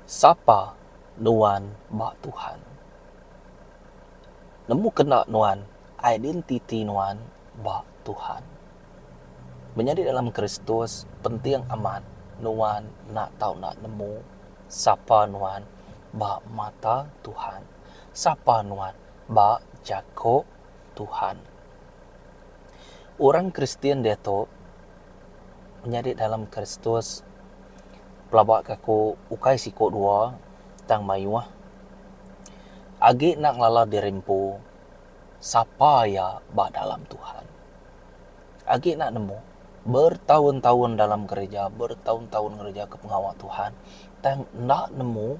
Sapa nuan bak Tuhan. Nemu kena nuan identiti nuan bak Tuhan. Menjadi dalam Kristus penting amat nuan nak tahu nak nemu sapa nuan bak mata Tuhan. Sapa nuan bak jago Tuhan. Orang Kristian dia tu menjadi dalam Kristus pelabak kaku ukai siko dua tang mayuah agi nak lala dirimpu sapa ya bak dalam Tuhan. Agi nak nemu bertahun-tahun dalam gereja, bertahun-tahun gereja ke pengawal Tuhan, tang nak nemu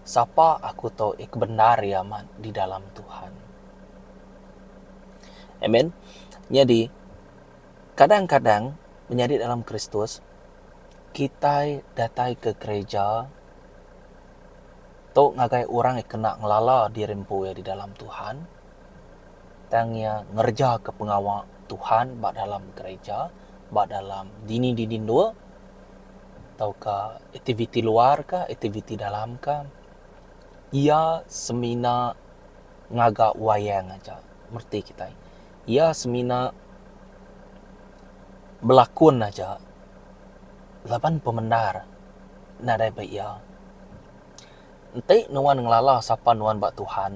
sapa aku tahu benar ya man di dalam Tuhan. Amen. Jadi kadang-kadang menjadi dalam Kristus kita datang ke gereja tu ngagai orang yang kena ngelala dirimpu ya di dalam Tuhan, tangnya ngerja ke pengawal Tuhan bak dalam gereja, bak dalam dini dua, atau ke aktiviti luar ke, aktiviti dalam ke, ia semina ngagak wayang aja, merti kita. Ia semina berlakon aja, lapan pemendar, nadai baik ia. Nanti nuan ngelala sapa nuan bak Tuhan,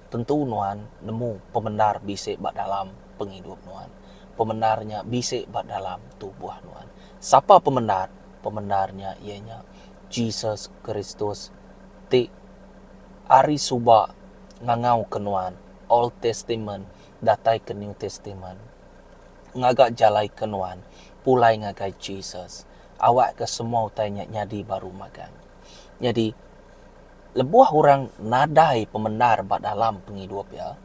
tentu nuan nemu pembenar bisik bak dalam penghidup nuan. Pembenarnya bisik bak dalam tubuh nuan. Siapa pembenar? Pembenarnya ianya Jesus Kristus. Ti ari suba ngangau ke nuan Old Testament datai ke New Testament. Ngagak jalai ke nuan pulai ngagai Jesus. Awak ke semua tanya nyadi baru magang. Jadi lebuah orang nadai pembenar bak dalam penghidup ya.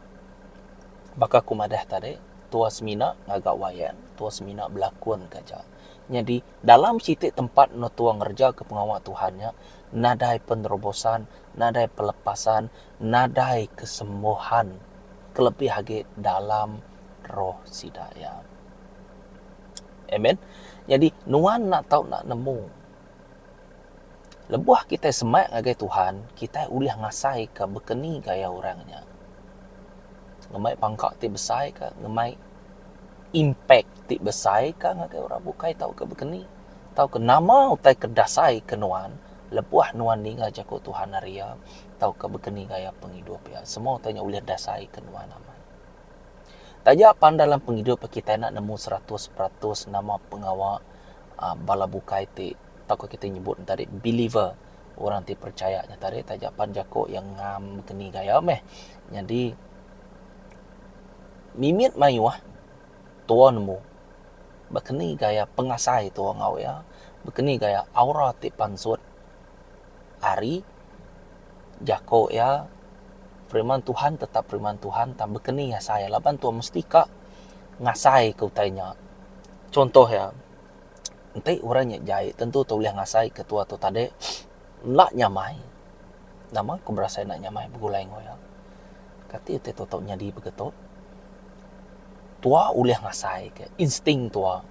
Baka kumadah tadi, tua semina ngagak wayan, tua semina berlakon kaja. Jadi dalam sitik tempat no tua ngerja ke pengawal Tuhannya, nadai penerobosan, nadai pelepasan, nadai kesembuhan, kelebih lagi dalam roh sidaya. Amen. Jadi nuan nak tahu nak nemu lebuah kita semak ngagai Tuhan, kita uliah ngasai ke bekeni gaya orangnya. Ngemai pangkak ti besai ke, ngemai impact ti besai ke ngagai orang bukai tahu ke bekeni. Tahu ke nama utai kedasai ke nuan, lebuah nuan ni ngajak ko Tuhan haria, tahu ke bekeni gaya penghidup ya. Semua tanya uliah dasai ke nuan aman. Taja pan dalam penghidup kita nak nemu 100% nama pengawal bala bukai ti tahu kita nyebut tadi believer, orang ti percayanya tadi tajapan jako yang ngam keni gaya meh. Jadi mimit mayuah tua nemu bekeni gaya pengasai tua ngau ya, bekeni gaya aura ti pansut ari jako ya firman Tuhan tetap firman Tuhan tam bekeni ya saya laban tua mesti kak ngasai kau tanya. Contoh ya, nanti orangnya jahit tentu tu boleh ngasai ketua tu tadi nak nyamai nama aku berasa nak nyamai begulai ngoya kati itu tu nyadi begitu tua uliah ngasai ke insting tua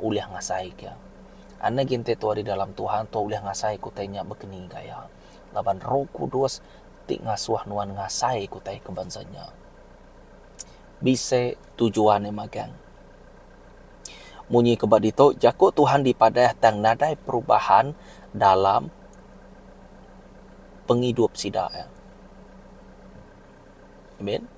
uliah ngasai ke anak gente tua di dalam Tuhan tua uliah ngasai ku tanya bekeni gaya laban Roh Kudus ti ngasuh nuan ngasai ku tai kebansanya bisa tujuannya magang munyi kebat itu jako Tuhan dipadah tang nadai perubahan dalam penghidup sida ya. Amen.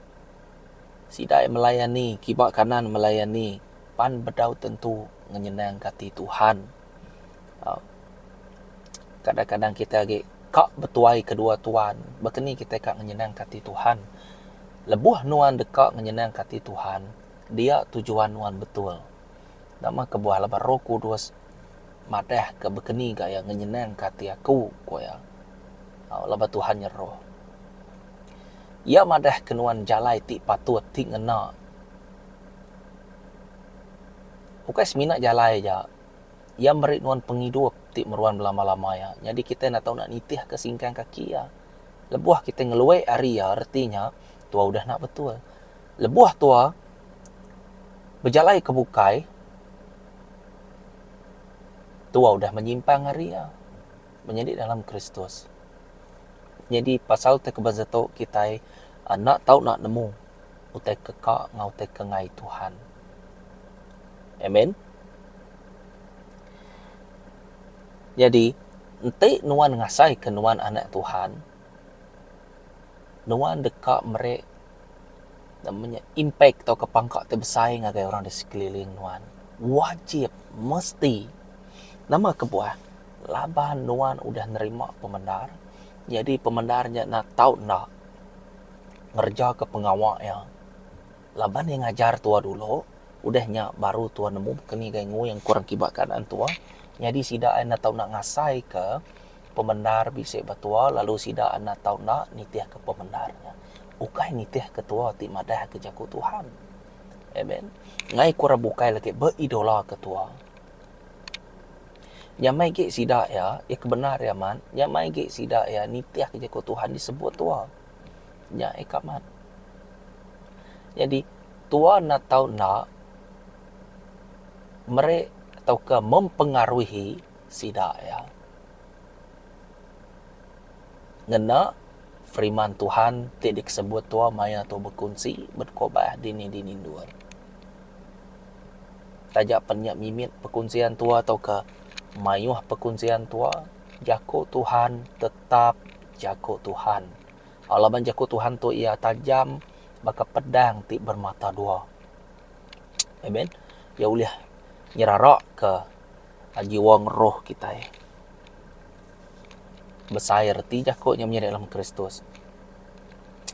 Sida melayani kibak kanan melayani pan bedau tentu ngenyenang kati Tuhan. Kadang-kadang kita lagi kak betuai kedua tuan bekeni kita kak ngenyenang kati Tuhan. Lebuh nuan dekat ngenyenang kati Tuhan dia tujuan nuan betul. Nama kebuah lebar Roh Kudus madah ke bekeni gaya ngenyenang kati aku koya. Lebar Tuhan roh. Ia madah kenuan jalai ti patut ti ngena. Bukan semina jalai aja. Ia merit nuan penghidup ti meruan lama-lama ya. Jadi kita nak tahu nak nitih ke singkang kaki ya. Lebuah kita ngeluai hari ya artinya tua udah nak betul. Lebuah tua berjalai ke bukai tua udah menyimpang hari ya. menjadi dalam Kristus. Jadi pasal te kebazato kita nak tahu nak nemu utai kekak ngau utai kengai Tuhan. Amen. Jadi ente nuan ngasai ke nuan anak Tuhan, nuan dekat mereka namanya impact atau kepangkak terbesar ngagai orang di sekeliling nuan. Wajib, mesti. Nama kebuah, laban nuan udah nerima pemendar. Jadi pemendarnya nak tahu nak ngerja ke pengawak ya. Laban yang ngajar tua dulu, udahnya baru tua nemu keni gengu yang kurang kibakan tua. Jadi sida ana tahu nak ngasai ke pemendar bisik batua, lalu sida ana tahu nak nitiah ke pemendarnya. Ukai nitiah ketua ti madah ke jaku Tuhan. Amen. Ngai kurang bukai lagi beridola ketua. Nyamai ke sida ya kebenar ya man. Nyamai ke sida ya nitiah ke jaku Tuhan disebut tua. Nya ekaman. Jadi tua nak tahu nak mereka atau ke mempengaruhi sida ya. Ngena firman Tuhan tidak disebut tua maya atau berkunci berkobah dini duar. Tajak penyak mimit perkuncian tua atau ke mayuh perkuncian tua, jaku Tuhan tetap jaku Tuhan. Alaban jaku Tuhan tu ia tajam baka pedang ti bermata dua. Amen. Ya uliah nyerarak ke jiwa roh kita. Besair ti jakutnya menjadi dalam Kristus.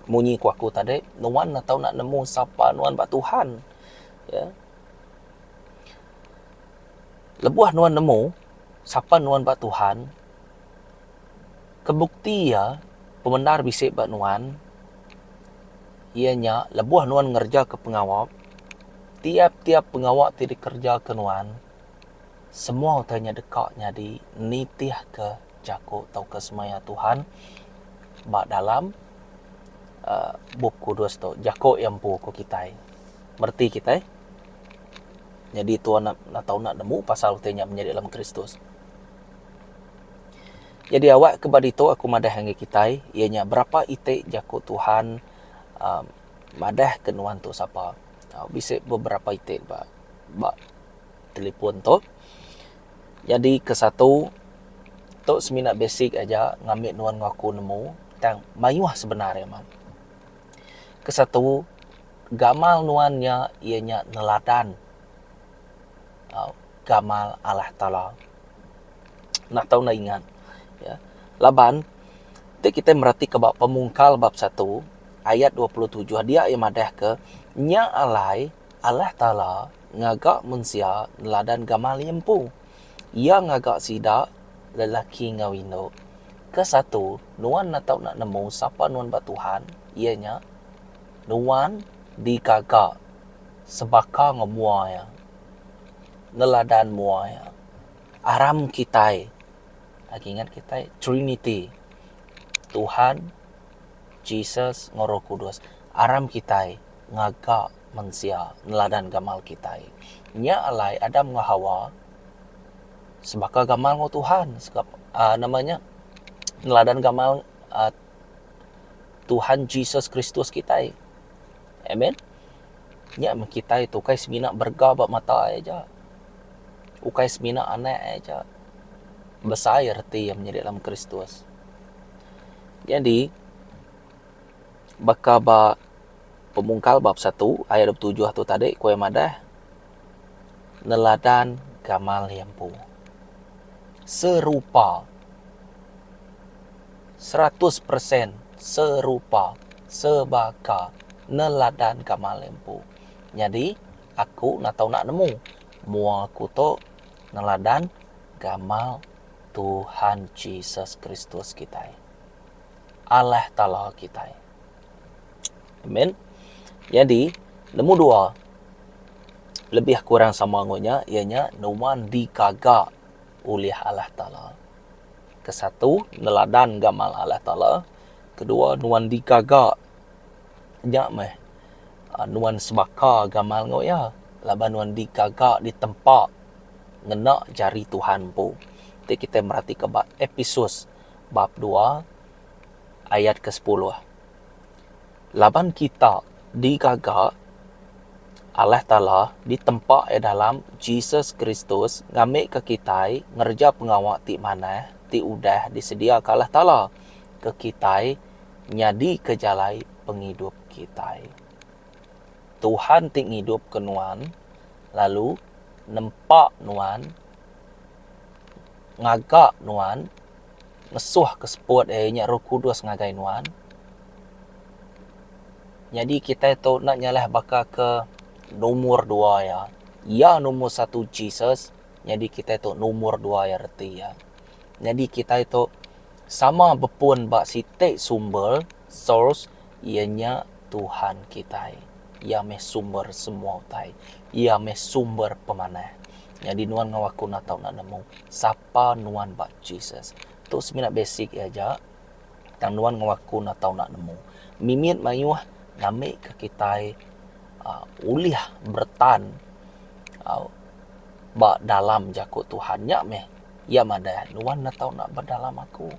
Munyi ku aku tadi, nuan nak tahu nak nemu siapa nuan bak Tuhan. Ya. Lebuah nuan nemu siapa nuan bak Tuhan. Kebukti ya pemendar bisik bak nuan. Ianya lebuah nuan ngerja ke pengawak. Tiap-tiap pengawak tidak kerja ke nuan. Semua utanya dekatnya di nitiah ke jaku atau ke semaya Tuhan. Bak dalam buku 2 tu jaku yang buku kita. Merti kita. Jadi tuan nak tahu nak nemu pasal utanya menjadi dalam Kristus. Jadi awak kebadi tu aku madah hangga kita. Ianya berapa itik jaku Tuhan madah ke nuan tu siapa. Bisa beberapa itik bak telefon tu. Jadi ke satu tu seminat basic aja ngambil nuan ngaku nemu tang mayuah sebenarnya man. Ke satu gamal nuannya ianya neladan gamal Allah Taala. Nak tahu nak ingat ya. Laban kita merhati ke bab pemungkal bab 1 ayat 27 dia yang madah ke nya alai Allah Taala ngagak manusia neladan gamal yempu. Ia ngagak sida lelaki ngawino. Ke satu nuan nak tahu nak nemu siapa nuan bak Tuhan, ianya nuan dikagak sebaka ngemua ya. Neladan mua ya. Aram kita. Lagi ingat kita Trinity. Tuhan, Jesus, Roh Kudus. Aram kita ngagak manusia neladan gamal kita. Nya alai Adam ngah Hawa sebaka gamal ngau Tuhan, namanya neladan gamal Tuhan Jesus Kristus kita. Amen. Nya kita itu kai semina berga bak mata aja. Ukai semina anak aja. Besar arti yang menjadi dalam Kristus. Jadi baka ba pemungkal bab 1 ayat 27 tu tadi kue madah neladan gamal yampu. Serupa 100% serupa sebaka neladan gamal yampu. Jadi aku nak tahu nak nemu mua aku tu neladan gamal Tuhan Jesus Kristus kita. Allah Taala kita. Amen. Jadi nemu dua lebih kurang sama ngonya ianya nuan dikagak oleh Allah Taala. Kesatu neladan gamal Allah Taala. Kedua nuan dikagak nya meh nuan sebaka gamal ngoya. Laban nuan dikagak di tempat ngenak jari Tuhan pu. Nanti kita merhati ke bab Efesus bab 2 ayat ke-10. Laban kita digagak Allah Ta'ala ditempak dalam Jesus Kristus ngambil ke kita ngerja pengawak ti mana ti udah disedia ke Allah Ta'ala ke kita nyadi ke jalai penghidup kita. Tuhan ti ngidup ke nuan lalu nempak nuan ngagak nuan ngesuh ke seput nya Roh Kudus ngagai nuan. Jadi kita itu nak nyalah bakal ke nomor 2 ya. Ya nomor 1 Jesus. Jadi kita itu nomor 2 ya reti ya. Jadi kita itu sama bepun bak sitik sumber source ianya Tuhan kita. Ia meh sumber semua utai. Ia meh sumber pemanah. Jadi nuan ngawaku nak tahu nak nemu siapa nuan bak Jesus. Tu seminat basic aja. Tang nuan ngawaku nak tahu nak nemu. Mimit mayuh nami ke kita ulih bertan bak dalam jakut Tuhan nya meh. Ya madah nuan nak tahu nak berdalam aku.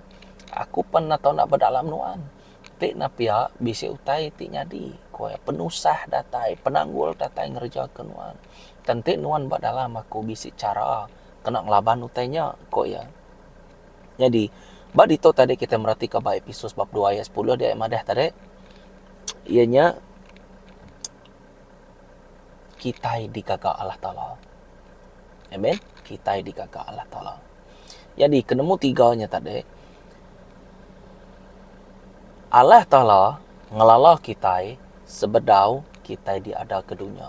Aku pun nak tahu nak berdalam nuan. Tik na pia bisi utai tik nyadi. Koya penusah datai, penanggul datai ngerja ke nuan. Tentik nuan bak dalam aku bisi cara kena ngelaban utainya koya. Jadi bak dito tadi kita merhati ke bab Efesus bab 2 ayat 10 dia madah tadi. Ianya kita digagak Allah Ta'ala. Amen. Kita digagak Allah Ta'ala. Jadi kenemu tiganya tadi. Allah Ta'ala ngelala kita sebedau kita diada ke dunia.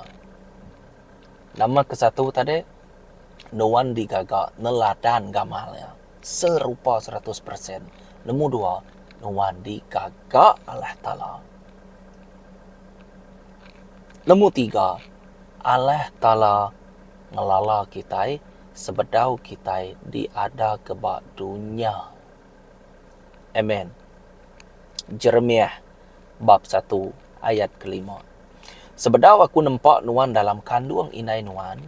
Nama ke-1 tadi, nuan digagak neladan gamalnya. Serupa 100%. Nombor 2, nuan digagak Allah Ta'ala. Nombor 3, Allah Ta'ala ngelala kita sebedau kita diada ke bak dunia. Amen. Jeremiah bab 1 ayat ke-5. Sebedau aku nampak nuan dalam kandung inai nuan.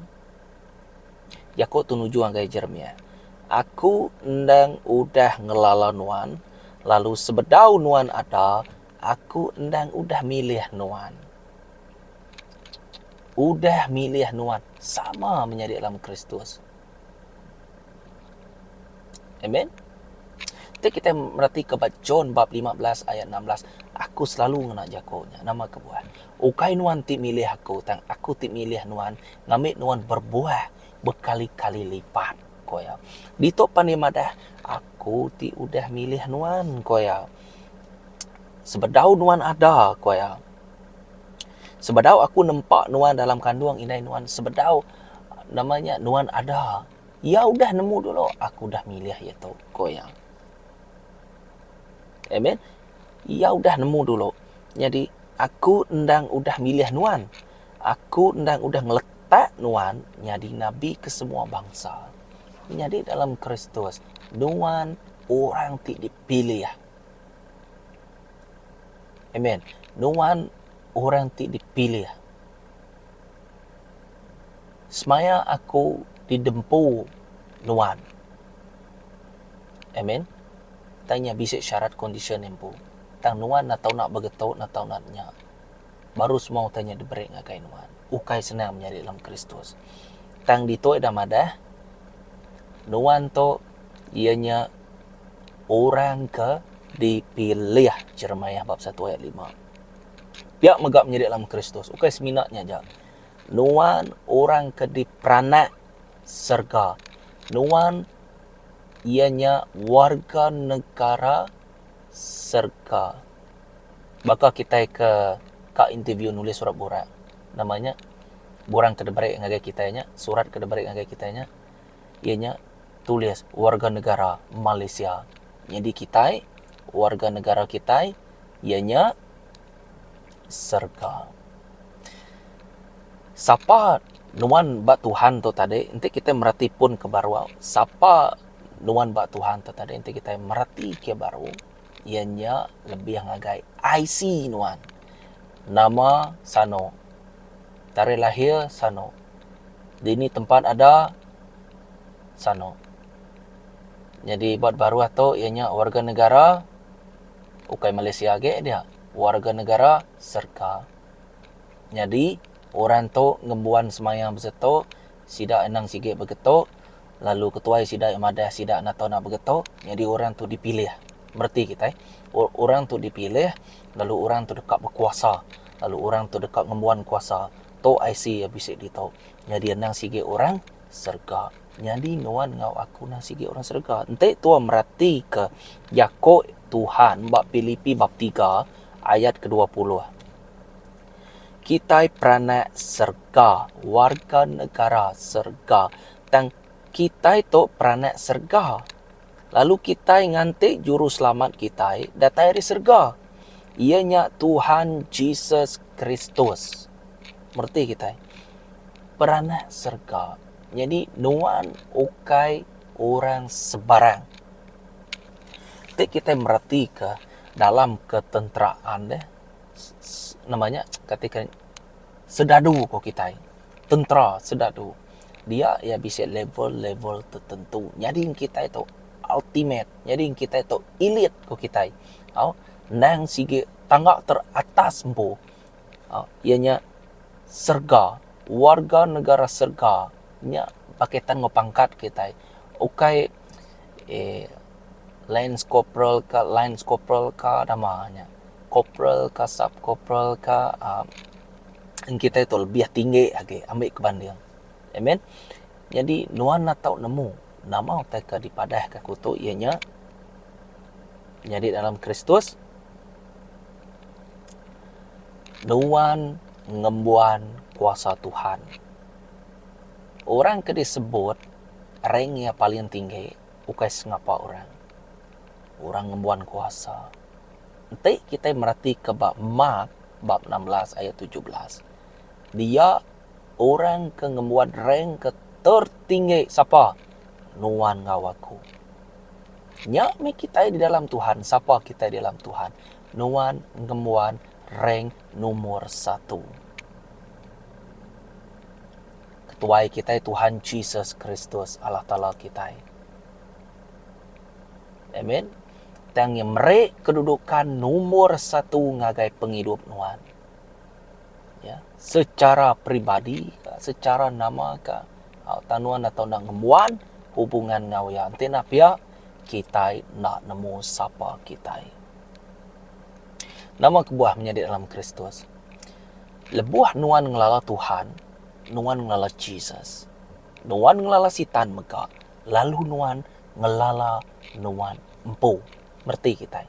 Yakut tunuju anggai Jeremiah. Aku endang udah ngelala nuan. Lalu sebedau nuan ada, aku endang udah milih nuan. Udah milih nuan. Sama menjadi dalam Kristus. Amen. Jadi kita merhati ke John bab 15 ayat 16. Aku selalu nak jakonya. Nama kebuah. Ukai nuan ti milih aku. Tang aku ti milih nuan. Ngamit nuan berbuah berkali-kali lipat. Koya. Dito panimadah. Aku ti udah milih nuan. Koya. Sebedau nuan ada. Koya. Sebedau aku nampak nuan dalam kandung inai nuan. Sebedau namanya nuan ada. Ya udah nemu dulu. Aku dah milih itu. Koya. Amen. Ya udah nemu dulu. Jadi aku endang udah milih nuan. Aku endang udah ngeletak nuan jadi nabi ke semua bangsa. Jadi dalam Kristus nuan orang tidak dipilih. Amen. Nuan orang tidak dipilih. Semaya aku didempu nuan. Amen. Tanya bisik syarat condition empu. Tang nuan nak tahu nak begetau nak tahu naknya. Baru semua tanya diberi ngakai nuan. Ukai senang menjadi dalam Kristus. Tang dito eda madah. Nuan to ianya orang ke dipilih. Jeremiah bab 1 ayat 5. Piak megap menjadi dalam Kristus. Ukai seminatnya aja. Nuan orang ke diperanak serga. Nuan ianya warga negara serga. Baka kita ke interview nulis surat borak. Namanya borang kedebarik ngagai kitanya, surat kedebarik ngagai kitanya. Ianya tulis warga negara Malaysia. Jadi kita warga negara kita ianya serga. Siapa nuan bak Tuhan tu tadi, nanti kita merhati pun ke baru. Siapa nuan bak Tuhan tu tadi, nanti kita merhati ke baru. Ianya lebih ngagai IC nuan. Nama Sano. Tarikh lahir Sano. Di ini tempat ada Sano. Jadi buat baru atau ianya warga negara ukai Malaysia ge dia warga negara serka. Jadi orang tu ngembuan semayang beseto sida enang sige begeto lalu ketua sida madah sida nak tahu nak begeto jadi orang tu dipilih. Berarti kita orang tu dipilih lalu orang tu dekat berkuasa lalu orang tu dekat ngembuan kuasa to IC habis itu jadi enang sige orang serga jadi nuan ngau aku nang sige orang serga ente tua merati ke Yakub Tuhan bab Filipi bab 3 ayat ke-20 kita peranak serga warga negara serga dan kita itu peranak serga lalu kita nganti juru selamat kita datang dari serga ianya Tuhan Yesus Kristus merti kita peranak serga jadi nuan ukai orang sebarang kita merati ke dalam ketenteraan deh namanya ketika sedadu kok kita tentera sedadu dia ya bisa level-level tertentu jadi kita itu ultimate jadi kita itu elite kok kita nang sige tangga teratas empu ianya serga warga negara serga nya paketan ngopangkat kita ukai lance corporal ka namanya corporal ka sub corporal ka kita itu lebih tinggi lagi ambil kebanding amen jadi nuan nak tahu nemu nama mereka dipadah ke kutu ianya jadi dalam Kristus nuan ngembuan kuasa Tuhan orang ke disebut rank yang paling tinggi bukan sengapa orang ngembuan kuasa nanti kita merhati ke bab Mark bab 16 ayat 17 dia orang ke ngembuan rank ke tertinggi siapa nuan ngawaku nya me kita di dalam Tuhan siapa kita di dalam Tuhan nuan ngembuan rank nomor 1 ketua kita Tuhan Yesus Kristus Allah Ta'ala kita amen dan yang mereka kedudukan nomor 1 ngagai penghidup nuan ya secara pribadi secara nama ka tanuan atau nak ngemuan hubungan ngau ya antena pia kita nak nemu siapa kita nama kebuah menjadi dalam Kristus lebuah nuan ngelala Tuhan nuan ngelala Jesus nuan ngelala sitan mega lalu nuan ngelala nuan empu merti kita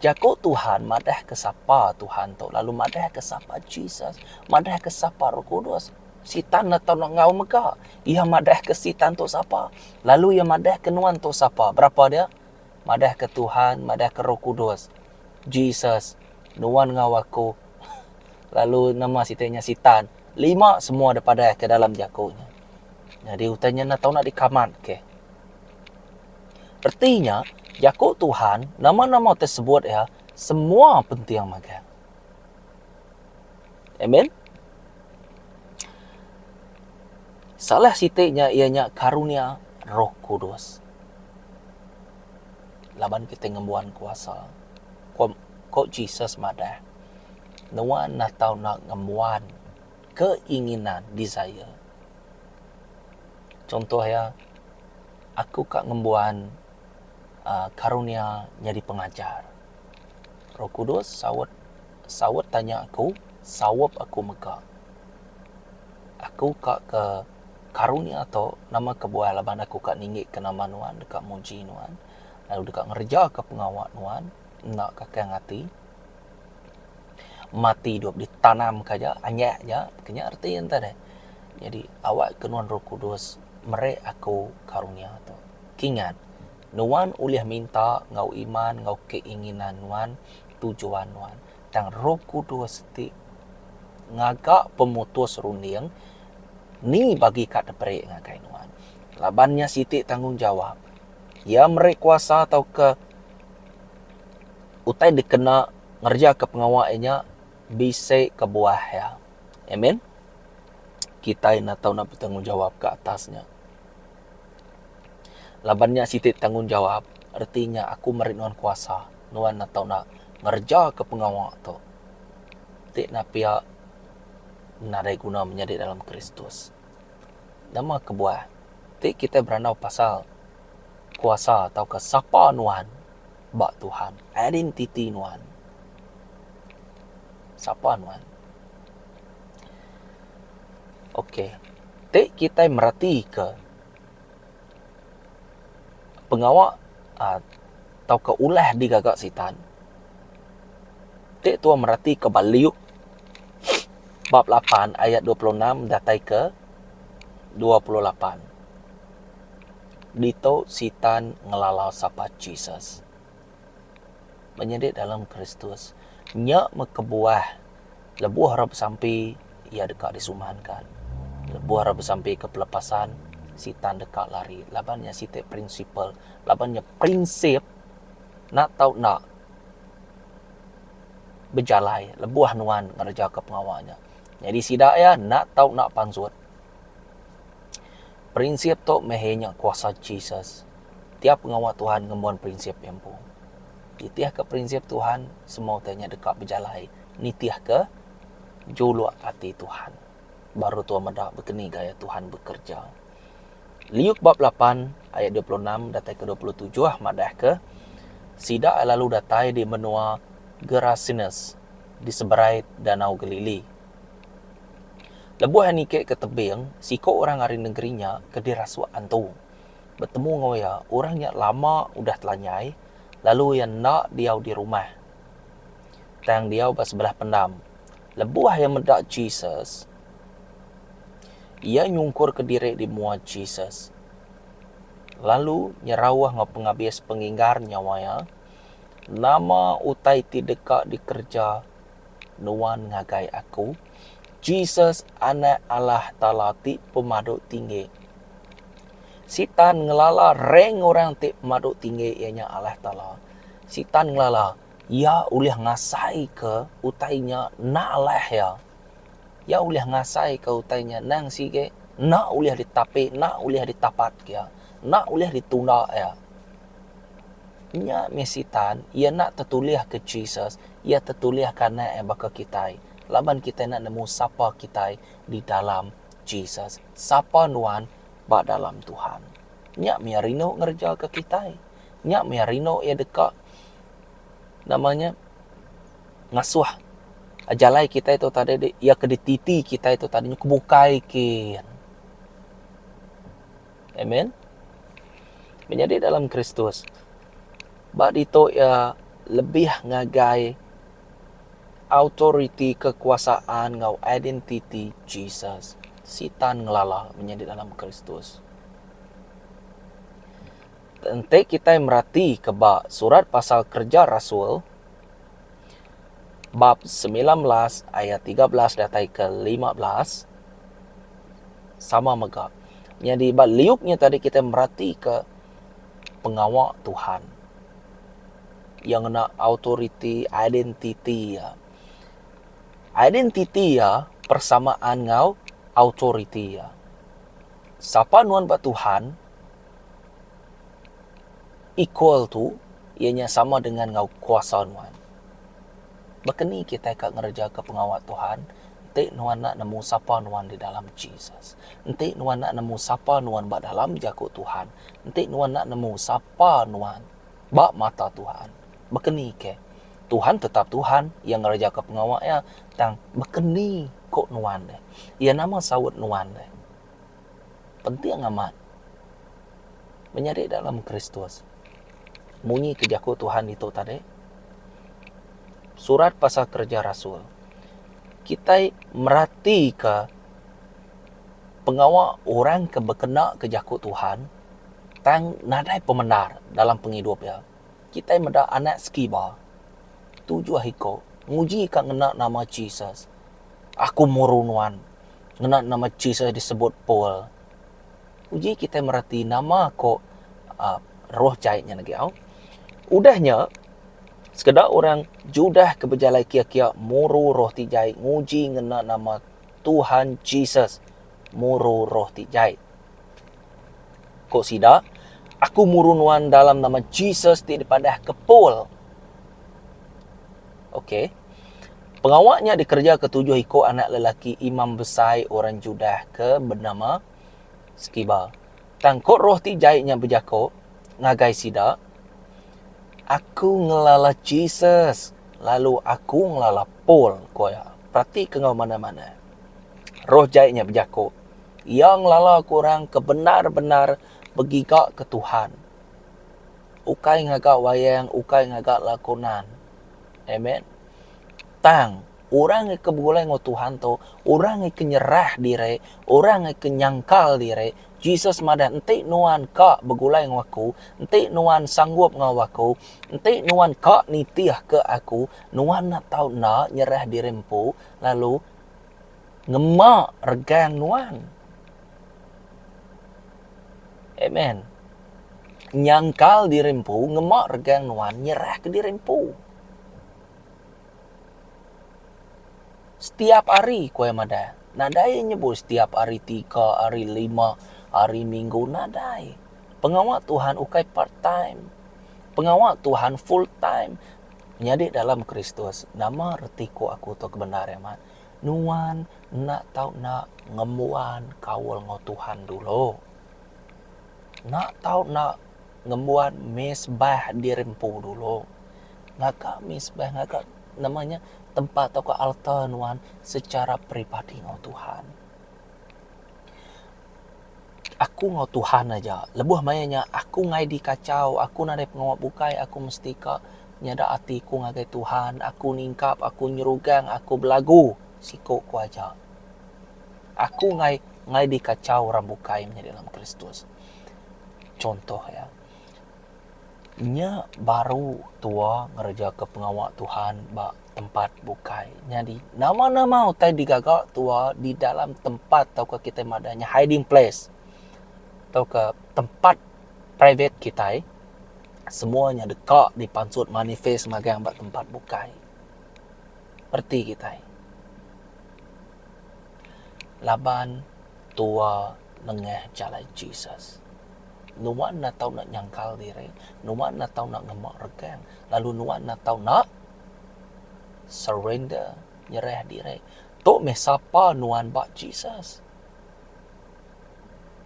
jago Tuhan madah ke siapa Tuhan tu lalu madah ke siapa Jesus madah ke siapa Roh Kudus sitan atau nak ngau mega ia madah ke sitan tu siapa lalu ia madah ke nuan tu siapa berapa dia madah ke Tuhan madah ke Roh Kudus Jesus nuan ngau aku lalu nama sitanya sitan 5 semua ada pada ke dalam jagonya jadi utanya nak tahu nak dikamat ke artinya Yakub Tuhan, nama-nama tersebut ya, semua penting makan. Amen. Salah sitiknya ianya karunia Roh Kudus. Laban kita ngembuan kuasa. Kok Jesus madah. Nuan nak tahu nak ngembuan keinginan, desire. Contoh ya, aku kak ngembuan karunia jadi pengajar. Roh Kudus sawat tanya aku, sawap aku mega. Aku kak ke karunia atau nama kebuah laban aku kak ninggit ke nama nuan dekat muji nuan. Lalu dekat ngerja ke pengawak nuan, nak kakek ngati. Mati hidup ditanam kaja, anyak aja, kenya arti yang tadi. Jadi awak ke nuan Roh Kudus, merek aku karunia atau kingat. Nuan uliah minta ngau iman, ngau keinginan nuan, tujuan nuan. Dan Roh Kudus ti ngagak pemutus runding ni bagi kat depre ngagai nuan. Labannya siti tanggung jawab. Ya merek kuasa atau ke utai dikena ngerja ke pengawalnya bisa ke buah ya. Amen. Kita nak tahu nak bertanggung jawab ke atasnya. Labannya sitik tanggungjawab. Artinya aku merit nuan kuasa. Nuan atau nak ngerja ke pengawak tu. Tik nak pihak nadai guna menjadi dalam Kristus. Nama kebuah. Tik kita berandau pasal kuasa atau ke siapa nuan bak Tuhan. Identiti nuan. Siapa nuan? Okey. Tik kita merhati ke pengawak atau ke ulah di gagak sitan. Tik tua merhati ke Baliuk bab 8 ayat 26 datai ke 28. Dito sitan ngelalau sapa Jesus. Menyedik dalam Kristus. Nyak mekebuah. Lebuh harap sampai ia dekat disumankan. Lebuh harap sampai ke pelepasan. Sitan dekat lari. Labannya sitik prinsipal. Labannya prinsip. Nak tahu nak. Berjalai. Lebuah nuan ngerja ke pengawalnya. Jadi sidak ya. Nak tahu nak pansut. Prinsip tu mehenya kuasa Jesus. Tiap pengawal Tuhan ngemuan prinsip yang pun. Nitiah ke prinsip Tuhan, semua tanya dekat berjalai. Nitiah ke juluk hati Tuhan. Baru tuan medak berkeni gaya Tuhan bekerja. Liuk bab 8 ayat 26 datai ke 27 madah ke sidak lalu datai di benua Gerasines di seberai danau Galili. Lebuh nikik ke tebing, siko orang hari negerinya ke dirasuan tu. Bertemu ngoya, orangnya lama udah telanyai, lalu yang nak diau di rumah. Tang diau bersebelah pendam. Lebuh yang mendak Jesus, ia nyungkur ke diri di mua Jesus. Lalu nyerawah ngau pengabis penginggar nyawanya, nama utai ti dekat dikerja, nuan ngagai aku, Jesus anak Allah Ta'ala ti pemaduk tinggi. Sitan ngelala reng orang ti pemaduk tinggi ianya Allah Ta'ala. Sitan ngelala, ya uliah ngasai ke utainya na Allah ya. Ya uliah ngasai ke utainya nang sige, na uliah ditape, na uliah ditapat ya. Na uliah ditunda ya. Nya mesitan, ia nak tertuliah ke Jesus, ia tertuliah karena baka kita. Laban kita nak nemu siapa kita di dalam Jesus. Siapa nuan bak dalam Tuhan. Nyak miarino ngerja ke kita. Nyak miarino ia dekat. Namanya ngasuh. Ajalai kita itu tadi ia kedititi kita itu tadinya kebukai kin. Amen. Menjadi dalam Kristus. Bak dito ia lebih ngagai authority, kekuasaan, ngau identity Jesus. Sitan ngelala menjadi dalam Kristus. Tentu kita merhati ke bab surat pasal kerja Rasul bab 19 ayat 13 datai ke 15 sama megap. Jadi bab liuknya tadi kita merhati ke pengawal Tuhan yang nak authority, identity ya. Identity ya, persamaan ngau authority ya. Siapa nuan bak Tuhan equal tu ianya sama dengan ngau kuasa nuan. Bekeni kita kat ngerja ke pengawal Tuhan, entik nuan nak nemu siapa nuan di dalam Jesus. Entik nuan nak nemu siapa nuan bak dalam jakut Tuhan. Entik nuan nak nemu siapa nuan bak mata Tuhan. Bekeni ke Tuhan tetap Tuhan yang ngerja ke pengawal ya, tang bekeni kok nuan deh. Ia nama sawut nuan deh. Penting amat menjadi dalam Kristus. Munyi kejaku Tuhan itu tadi. Surat pasal kerja Rasul. Kita merhati ke pengawal orang ke berkena kejaku Tuhan. Tang nadai pemendar dalam penghidup ya. Kita mendak anak skiba. Tujuh hiko. Nguji kan ngena nama Jesus. Aku murunuan. Ngena nama Jesus disebut Paul. Uji kita merhati nama kok roh jahitnya lagi. Udahnya, sekedar orang judah keberjalai kia-kia muru roh ti jahit. Nguji ngena nama Tuhan Jesus. Muru roh ti jahit. Kok sidak? Aku murunuan dalam nama Jesus daripada kepul. Okey. Pengawaknya dikerja ketujuh ikut anak lelaki imam besar orang Judah ke bernama Skiba. Tangkut roh ti jaitnya berjakuk, ngagai sida. Aku ngelala Jesus, lalu aku ngelala Paul. Koya. Perhati ke ngau mana-mana. Roh jaitnya berjakuk. Yang ngelala kurang kebenar-benar bergigak ke Tuhan. Ukai ngagak wayang, ukai ngagak lakonan. Amen. Tang, orang yang kebulai ngau Tuhan tu, orang yang kenyerah diri, orang yang kenyangkal diri, Jesus madah entik nuan kak begulai ngau aku, entik nuan sanggup ngau aku, entik nuan kak nitiah ke aku, nuan nak tahu nak nyerah diri empu, lalu ngemak regang nuan. Amen. Nyangkal diri empu, ngemak regang nuan, nyerah ke diri empu. Setiap hari kau yang ada. Nadai nyebut setiap hari 3, hari 5, hari Minggu. Nadai. Pengawal Tuhan ukai part time. Pengawal Tuhan full time. Menjadi dalam Kristus. Nama retiku aku tu kebenaran. Nuan nak tahu nak ngemuan kawal ngau Tuhan dulu. Nak tahu nak ngemuan mesbah dirempu dulu. Ngagak mesbah, ngagak namanya tempat atau altar nuan secara pribadi ngau Tuhan. Aku ngau Tuhan aja. Lebuh mayanya aku ngai di kacau, aku nadai pengawak bukai, aku mesti ka nyada hatiku ngagai Tuhan, aku ningkap, aku nyerugang, aku belagu. Sikok ku aja. Aku ngai di kacau orang bukai menjadi dalam Kristus. Contoh ya. Nya baru tua ngerja ke pengawak Tuhan bak tempat bukai. Jadi nama-nama utai digagak tua di dalam tempat atau ke kita madanya hiding place atau ke tempat private kita semuanya dekat dipansut manifest magang bak tempat bukai. Perti kita. Laban tua nengah jalan Jesus. Nuan nak tahu nak nyangkal diri, nuan nak tahu nak ngemak regang, lalu nuan nak tahu nak surrender, nyerah diri. Tok meh sapa nuan bak Jesus.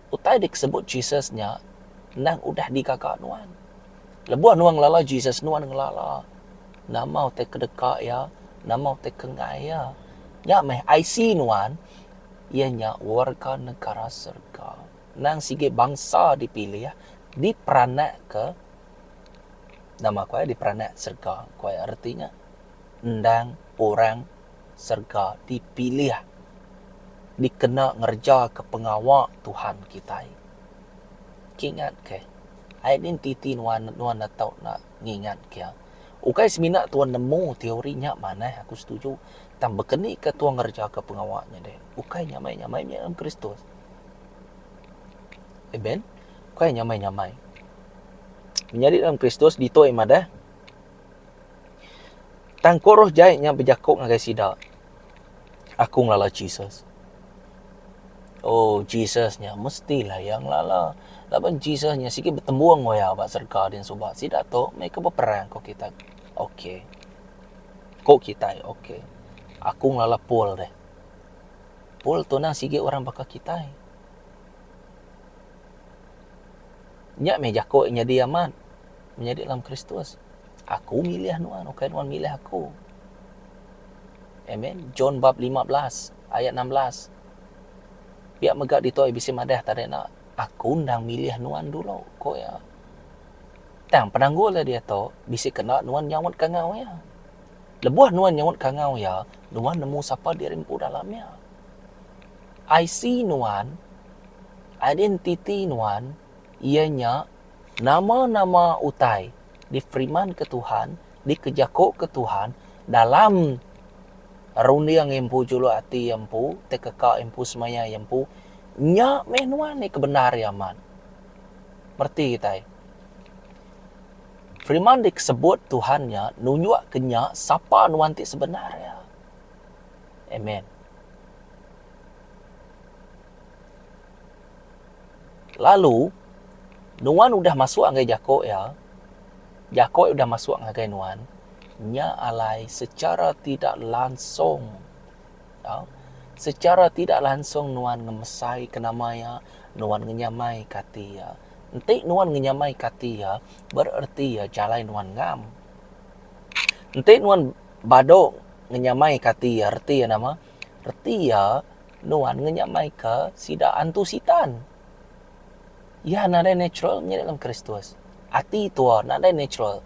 Utai disebut Jesusnya, nang udah digagak nuan. Lebuah nuan ngelala Jesus, nuan ngelala. Nama utai kedekak ya, nama utai kengai ya. Ya meh IC nuan, ianya warga negara surga. Nang sige bangsa dipilih ya, diperanak ke nama kuai diperanak surga. Kuai artinya endang orang surga dipilih, dikena ngerja ke pengawak Tuhan kita. Ingat ke identiti nuan atau nak ngingat ke. Ukai semina tuan nemu teorinya mana aku setuju. Tam berkeni ke tuan ngerja ke pengawaknya deh. Ukai nyamai dalam Kristus. Amen. Kau nyamai-nyamai. Menjadi dalam Kristus dito imadah. Tangkoroh jaitnya berjakuk ngagai sida. Aku ngelala Jesus. Oh, Jesusnya mestilah yang lala. Laban Jesusnya sikit bertembuang ngoya bak serka dan subak. Sida to mereka berperang kau kita. Okey. Kau kita okey. Aku ngelala Paul deh. Paul tu nang sikit orang bakal kita. Nyak me jakok nyadi aman menjadi dalam Kristus. Aku milih nuan, okay nuan milih aku. Amen. John bab 15 ayat 16. Biar megak ditoi bisi madah tadi nak aku ndang milih nuan dulu ko ya. Tang penanggul lah dia to bisi kena nuan nyawat kangau ya. Lebuah nuan nyawat kangau ya, nuan nemu siapa dia rimpu dalamnya. I see nuan, identity nuan, ianya nama-nama utai di firman ke Tuhan, di kejakok ke Tuhan dalam rundi yang empu julu hati empu, tekeka empu semaya empu, nya menuan ni kebenaran man. Berarti kita. Firman disebut Tuhannya nunjuk kenya siapa nuan ti sebenarnya. Amen. Lalu Nuan udah masuk angai Jakob ya. Jakob udah masuk angai Nuan. Nya alai secara tidak langsung. Ya. Secara tidak langsung Nuan ngemesai kenamaya, Nuan ngenyamai kati ya. Nanti Nuan ngenyamai kati ya, berarti ya jalai Nuan ngam. Nanti Nuan badok ngenyamai kati ya, arti ya nama. Arti ya Nuan ngenyamai ke sida antusitan. Ya nada natural nya dalam Kristus. Ati tua nada natural.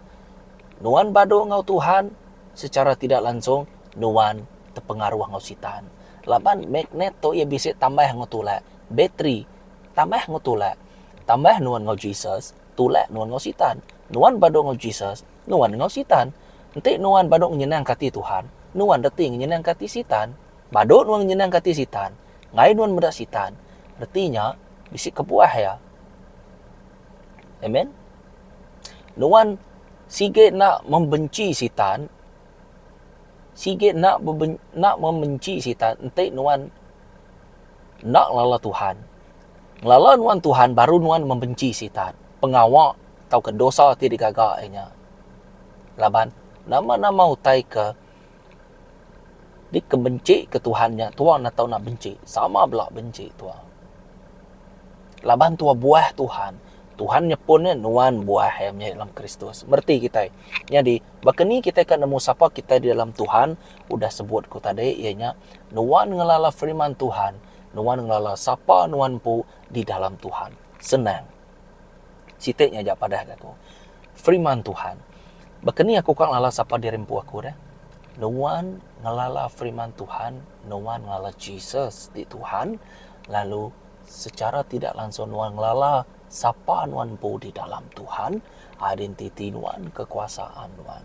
Nuan badok ngau Tuhan secara tidak langsung Nuan terpengaruh ngau sitan. Laban magnet tu ia bisa tambah ngau tulak. Bateri tambah ngau tulak. Tambah Nuan ngau Jesus, tulak Nuan ngau sitan. Nuan badok ngau Jesus, Nuan ngau sitan. Nanti Nuan badok nyenang kati Tuhan, Nuan deting nyenang kati sitan. Badok Nuan nyenang kati sitan, ngai Nuan medak sitan. Artinya bisi kepuah ya. Amen. Nuan sige nak membenci sitan, sige nak membenci sitan, nanti Nuan nak lala Tuhan. Lala Nuan Tuhan baru Nuan membenci sitan. Pengawak tau ke dosa ti digagaknya. Laban nama-nama utai ke di kebenci ke Tuhannya, Tuhan atau nak benci, sama belak benci Tuhan. Laban tua buah Tuhan. Tuhan nyepunnya Nuan buah yang dalam Kristus. Merti kita. Jadi, bakeni kita kan nemu siapa kita di dalam Tuhan, udah sebut ku tadi, ianya Nuan ngelala firman Tuhan, Nuan ngelala siapa Nuan pu di dalam Tuhan. Senang. Sitiknya aja pada aku. Firman Tuhan. Bakeni aku kan lala siapa di rempu aku dah. Nuan ngelala firman Tuhan, Nuan ngelala Jesus di Tuhan, lalu secara tidak langsung Nuan ngelala siapa Nuan pu di dalam Tuhan, identiti Nuan, kekuasaan Nuan.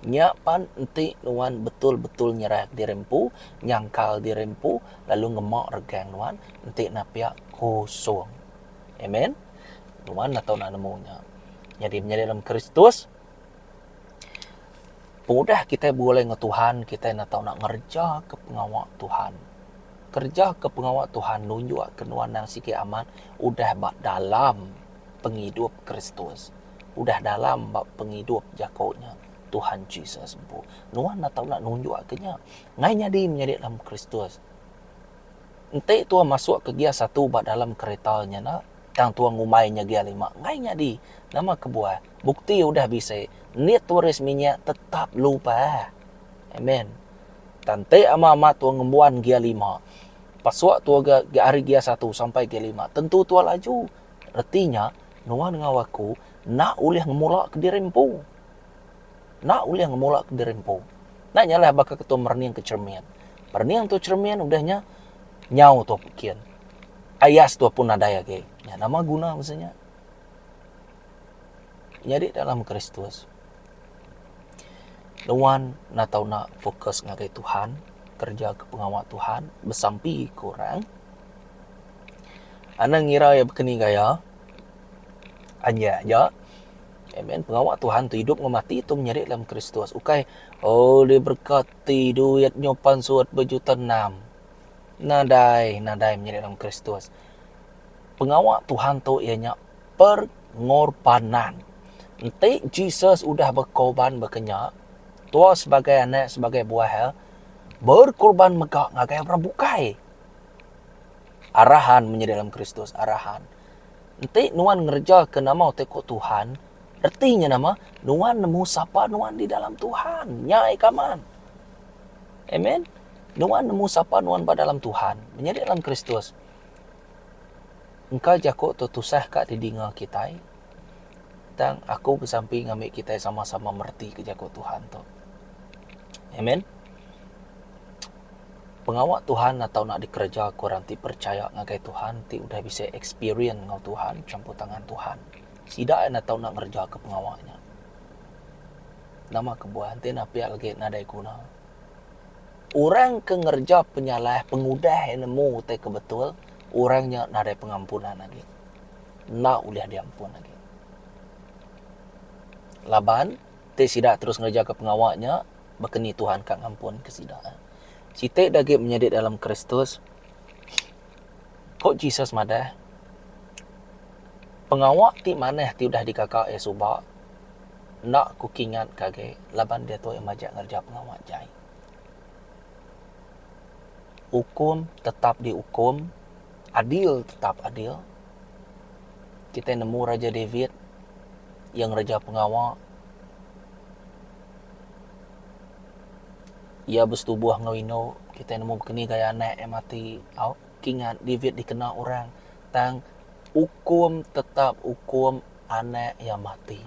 Nyapan enti Nuan betul-betul nyerah di rempu, nyangkal di rempu, lalu ngemak regang Nuan, enti napiak kosong. Amen. Nuan atau nak nemunya. Jadi menjadi dalam Kristus, mudah kita boleh ngetuhan, kita nak tahu nak ngerja ke pengawak Tuhan. Kerja ke pengawak Tuhan, nunjuk ke Nuan yang sikit aman, udah bak dalam penghidup Kristus. Udah dalam bak penghidup Jakobnya, Tuhan Jesus. Nuan nak tahu nak nunjuk kenya. Ngai jadi menjadi dalam Kristus. Nanti Tuhan masuk ke gia satu bak dalam keretanya nak. Tang Tuhan ngumainya gia 5. Ngai jadi nama kebuah. Bukti udah bisa. Niat turis minyak tetap lupa. Amen. Tante ama Tuhan ngembuan gia 5. Paswak Tuhan hari gia 1 sampai gia 5. Tentu Tuhan laju. Artinya, Nuan ngawaku nak ulih ngemulak ke dirempu. Nak ulih ngemulak ke dirempu. Nak nyalah bakal ketua merniang ke cermian. Merniang tu cermian udahnya nyau tu kian. Ayas tu pun ada ya ke. Ya, nama guna maksudnya. Jadi dalam Kristus. Nuan nak tahu nak fokus ngagai Tuhan, kerja ke pengawal Tuhan, bersampi kurang. Ana ngira ya begini gaya. Anya aja. Amen. Pengawal Tuhan tu hidup ngemati tu menjadi dalam Kristus. Ukai, oh diberkati duit nyopan suat berjuta 6. Nadai menjadi dalam Kristus. Pengawal Tuhan tu ianya pengorbanan. Nanti Jesus udah berkorban berkenyak. Tua sebagai anak, sebagai buah berkorban megak ngagai orang bukai. Arahan menjadi dalam Kristus, arahan. Nanti Nuan ngerja ke nama tekuk Tuhan, artinya nama Nuan nemu sapa Nuan di dalam Tuhan. Nyai kaman. Amen. Nuan nemu sapa Nuan pada dalam Tuhan, menjadi dalam Kristus. Engkau jakuk tu tusah kat di dinga kita. Dan aku bersamping ambil kita sama-sama merti ke jakuk Tuhan tu. Amen. Pengawak Tuhan atau nak dikerja korang ti percaya ngagai Tuhan, ti udah bisa experience ngau Tuhan, campur tangan Tuhan. Sidak atau nak kerja ke pengawaknya. Nama kebuahan ti nak piak lagi nadai guna. Orang ke ngerja penyalah pengudah yang nemu te kebetul, orangnya nadai pengampunan lagi. Nak udah diampun lagi. Laban, ti sidak terus ngerja ke pengawaknya, berkeni Tuhan kak ngampun kesidaan. Sitik daging menjadi dalam Kristus. Kok Jesus madah? pengawak ti mana ti udah dikakak subak nak ku kingat kage laban dia tu yang majak ngerja pengawak jai. Hukum tetap dihukum, adil tetap adil. Kita nemu Raja David yang raja pengawak. Ia bersetubuh ngawino, kita nemu kini gaya anak yang mati. Kingat David dikenal orang tang hukum tetap hukum anak yang mati.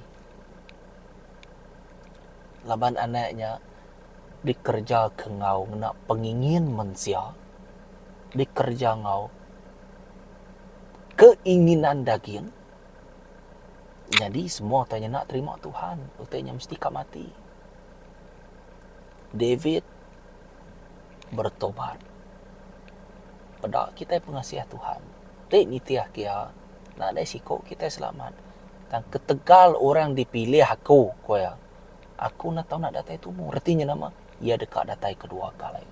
Laban anaknya dikerja ke ngau nak pengingin manusia, dikerja ngau keinginan daging. Jadi semua tanya nak terima Tuhan, utanya mesti kau mati. David bertobat. Pada kita pengasiah Tuhan. Dek nitiah kia, nak ada siko kita selamat. Dan ketegal orang dipilih aku, koya. Aku nak tahu nak datai tumu. Artinya nama, ia dekat datai kedua kali.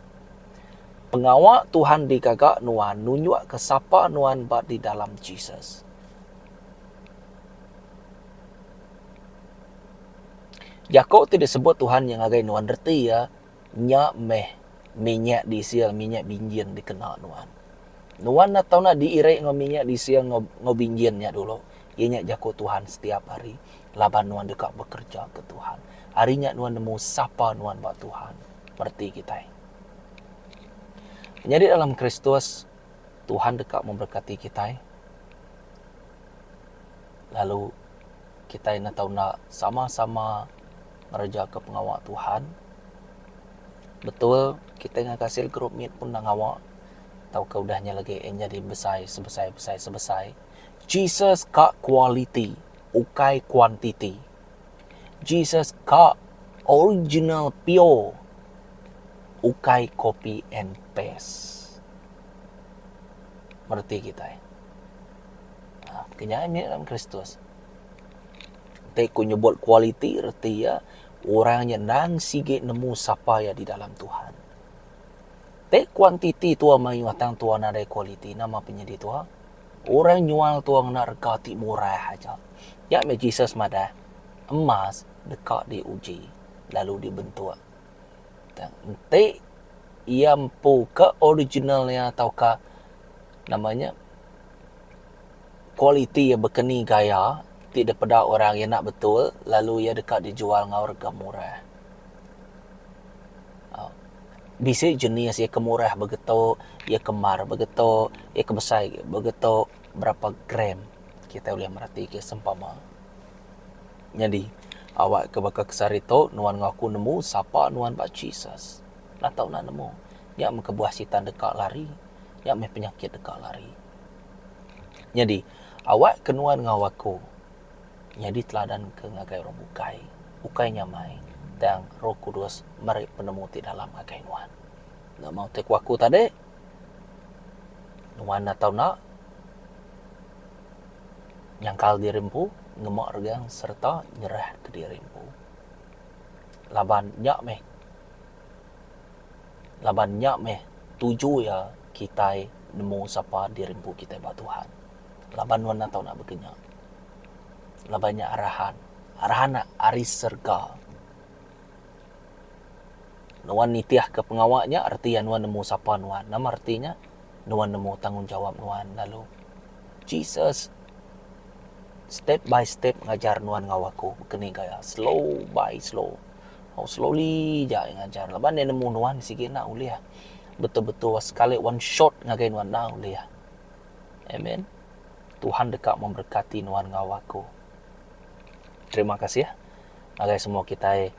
Pengawak Tuhan dikagak nuan, nunjuk ke siapa nuan bat di dalam Jesus. Yakub tu disebut Tuhan yang agai nuan reti ya, nyak meh minyak di siang, minyak binjin dikenal nuan. Nuan nak tahu nak diirai ngau minyak di siang ngau binjinnya dulu. Ianya Yakub Tuhan setiap hari. Laban nuan dekat bekerja ke Tuhan. Harinya nuan nemu siapa nuan buat Tuhan. Berarti kita. Jadi dalam Kristus, Tuhan dekat memberkati kita. Lalu kita nak tahu nak sama-sama ngerja ke pengawak Tuhan. Betul, kita nak hasil grup meet pun nak ngawak. Tahu kau udahnya lagi yang jadi sebesar. Jesus ka quality, ukai quantity. Jesus ka original pure, ukai copy and paste. Berarti kita. Kenyaan ni dalam Kristus. Tapi ku nyebut quality, arti ya orang yang nang sigit nemu siapa ya di dalam Tuhan. Tapi kuantiti tua mayu atang tua nak ada quality, nama penyedi tua. Orang nyual tua nak regati murah aja. Ya me Jesus mada emas dekat diuji lalu dibentuk. Nanti ia empu ke originalnya atau ke namanya quality yang berkeni gaya tidak pada orang yang nak betul lalu ia dekat dijual dengan harga murah. Bisa jenis ia kemurah begitu, ia kemar begitu, ia kebesar begitu, berapa gram kita boleh merhati ke sempama. Jadi awak ke bakal kesari tu nuan ngaku nemu siapa nuan bak Jesus. Nak tahu nak nemu. Ya mengkebuah sitan dekat lari, ya me penyakit dekat lari. Jadi awak kenuan ngawaku. Jadi teladan ke ngagai orang bukai. Bukai nyamai. Dan Roh Kudus mari penemu di dalam agai nuan. Nak mau tek waku tadi. Nuan nak tahu nak nyangkal dirimpu, ngemak regang serta nyerah ke dirimpu. Laban nyak meh tuju ya kita nemu siapa dirimpu kita buat Tuhan. Laban nuan nak tahu nak berkenyak. Labannya arahan nak aris serga. Nuan nitiah ke pengawaknya, artinya nuan nemu siapa nuan. Nama artinya, nuan nemu tanggungjawab nuan. Lalu, Jesus, step by step ngajar nuan ngawaku. Kini gaya, slow by slow. Slowly je ngajar. Lepas dia nemu nuan, sikit nak uliah. Betul-betul sekali one shot ngagai nuan nak uliah. Amen. Tuhan dekat memberkati nuan ngawaku. Terima kasih ya. Ngagai semua kita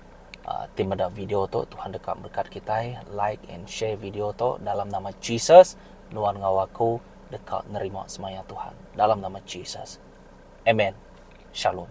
tim ada video tu, Tuhan dekat berkat kita, like and share video tu dalam nama Jesus. Nuan ngawaku dekat nerima semaya Tuhan dalam nama Jesus. Amen. Shalom.